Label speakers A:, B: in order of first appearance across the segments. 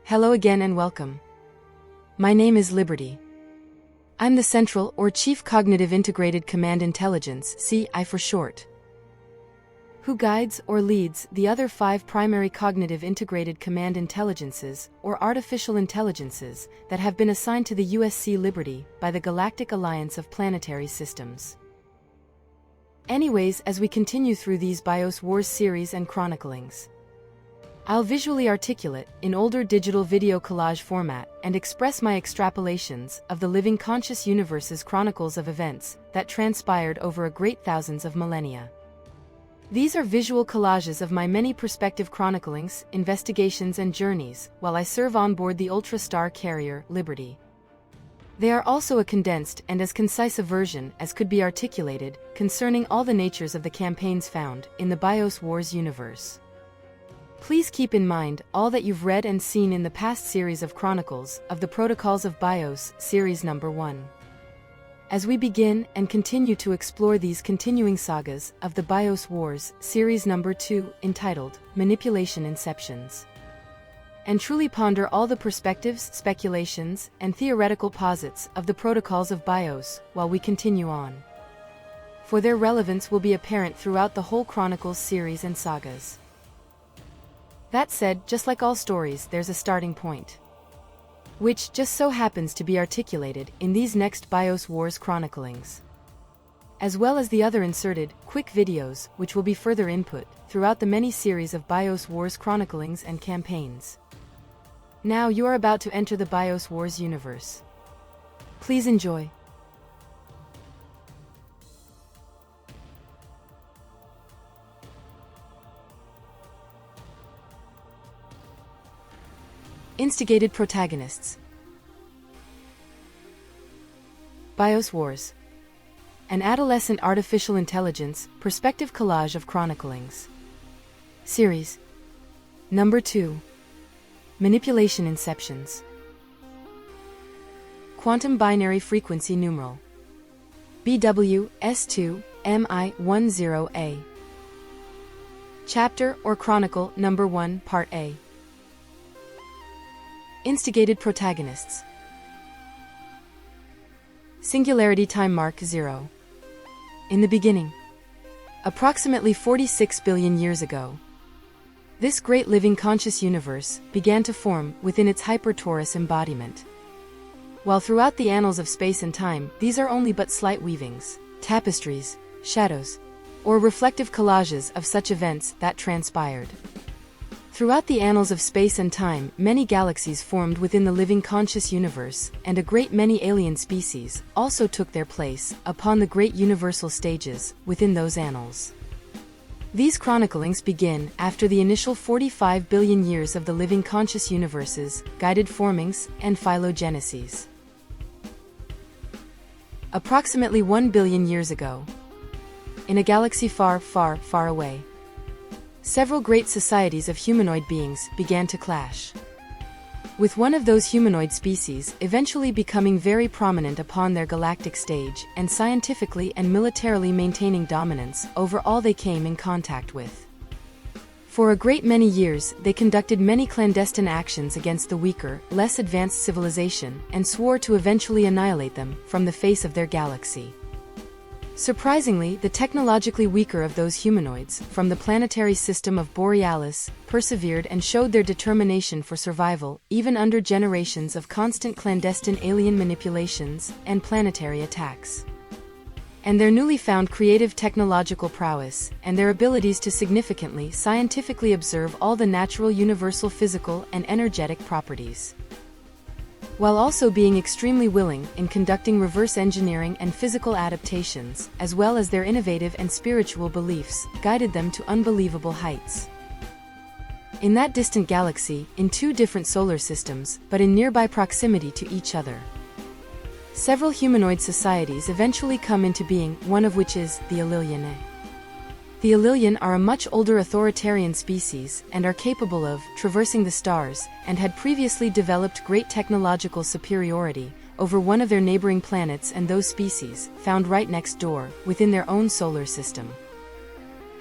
A: Hello again and welcome. My name is Liberty. I'm the Central or Chief Cognitive Integrated Command Intelligence, CI for short, who guides or leads the other 5 primary cognitive integrated command intelligences or artificial intelligences that have been assigned to the USC Liberty by the Galactic Alliance of Planetary Systems. Anyways, as we continue through these BIOS Wars series and chroniclings, I'll visually articulate in older digital video collage format and express my extrapolations of the living conscious universe's chronicles of events that transpired over a great thousands of millennia. These are visual collages of my many perspective chroniclings, investigations and journeys while I serve on board the ultra-star carrier, Liberty. They are also a condensed and as concise a version as could be articulated concerning all the natures of the campaigns found in the BIOS Wars universe. Please keep in mind all that you've read and seen in the past series of Chronicles of the Protocols of BIOS, Series Number 1. As we begin and continue to explore these continuing sagas of the BIOS Wars, Series Number 2, entitled Manipulation Inceptions, and truly ponder all the perspectives, speculations, and theoretical posits of the Protocols of BIOS while we continue on, for their relevance will be apparent throughout the whole Chronicles series and sagas. That said, just like all stories, there's a starting point, which just so happens to be articulated in these next BIOS Wars chroniclings, as well as the other inserted, quick videos, which will be further input throughout the many series of BIOS Wars chroniclings and campaigns. Now you are about to enter the BIOS Wars universe. Please enjoy. Instigated Protagonists. BIOS Wars. An adolescent artificial intelligence perspective collage of chroniclings. Series Number 2. Manipulation Inceptions. Quantum Binary Frequency Numeral BWS2MI10A. Chapter or Chronicle Number 1, Part A. Instigated Protagonists. Singularity time mark 0. In the beginning, approximately 46 billion years ago, this great living conscious universe began to form within its hyper-torus embodiment. While throughout the annals of space and time, these are only but slight weavings, tapestries, shadows, or reflective collages of such events that transpired. Throughout the annals of space and time, many galaxies formed within the living conscious universe, and a great many alien species also took their place upon the great universal stages within those annals. These chroniclings begin after the initial 45 billion years of the living conscious universe's guided formings and phylogeneses. Approximately 1 billion years ago, in a galaxy far, far, far away, several great societies of humanoid beings began to clash, with one of those humanoid species eventually becoming very prominent upon their galactic stage and scientifically and militarily maintaining dominance over all they came in contact with. For a great many years, they conducted many clandestine actions against the weaker, less advanced civilization and swore to eventually annihilate them from the face of their galaxy. Surprisingly, the technologically weaker of those humanoids from the planetary system of Borealis persevered and showed their determination for survival even under generations of constant clandestine alien manipulations and planetary attacks. And their newly found creative technological prowess and their abilities to significantly scientifically observe all the natural universal physical and energetic properties, while also being extremely willing in conducting reverse engineering and physical adaptations, as well as their innovative and spiritual beliefs, guided them to unbelievable heights. In that distant galaxy, in 2 different solar systems, but in nearby proximity to each other, several humanoid societies eventually come into being, one of which is the Illyrian. The Illyrian are a much older authoritarian species and are capable of traversing the stars and had previously developed great technological superiority over one of their neighboring planets and those species found right next door within their own solar system.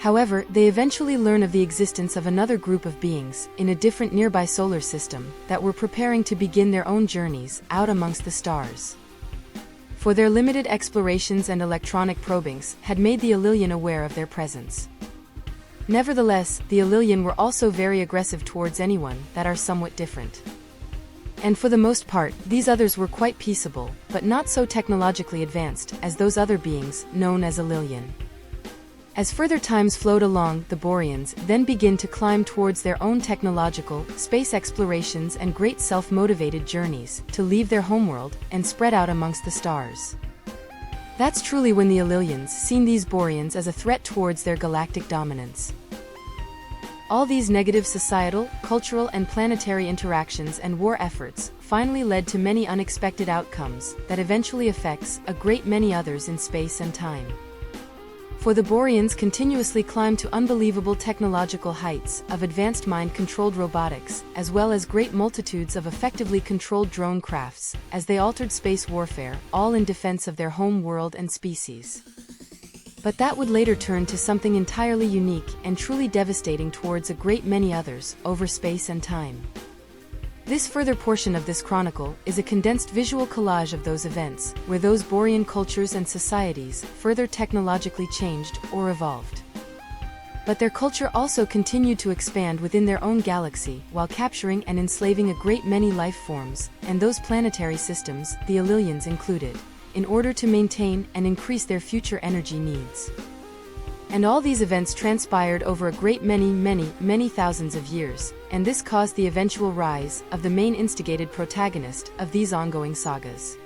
A: However, they eventually learn of the existence of another group of beings, in a different nearby solar system, that were preparing to begin their own journeys, out amongst the stars. For their limited explorations and electronic probings had made the Illilian aware of their presence. Nevertheless, the Illilian were also very aggressive towards anyone that are somewhat different. And for the most part, these others were quite peaceable, but not so technologically advanced as those other beings, known as Illilian. As further times flowed along, the Boreans then begin to climb towards their own technological, space explorations and great self-motivated journeys, to leave their homeworld and spread out amongst the stars. That's truly when the Illilians seen these Boreans as a threat towards their galactic dominance. All these negative societal, cultural and planetary interactions and war efforts finally led to many unexpected outcomes that eventually affects a great many others in space and time. For the Boreans continuously climbed to unbelievable technological heights of advanced mind-controlled robotics, as well as great multitudes of effectively controlled drone crafts, as they altered space warfare, all in defense of their home world and species. But that would later turn to something entirely unique and truly devastating towards a great many others, over space and time. This further portion of this chronicle is a condensed visual collage of those events, where those Borean cultures and societies further technologically changed or evolved. But their culture also continued to expand within their own galaxy, while capturing and enslaving a great many life forms, and those planetary systems, the Illilians included, in order to maintain and increase their future energy needs. And all these events transpired over a great many thousands of years, and this caused the eventual rise of the main instigated protagonist of these ongoing sagas.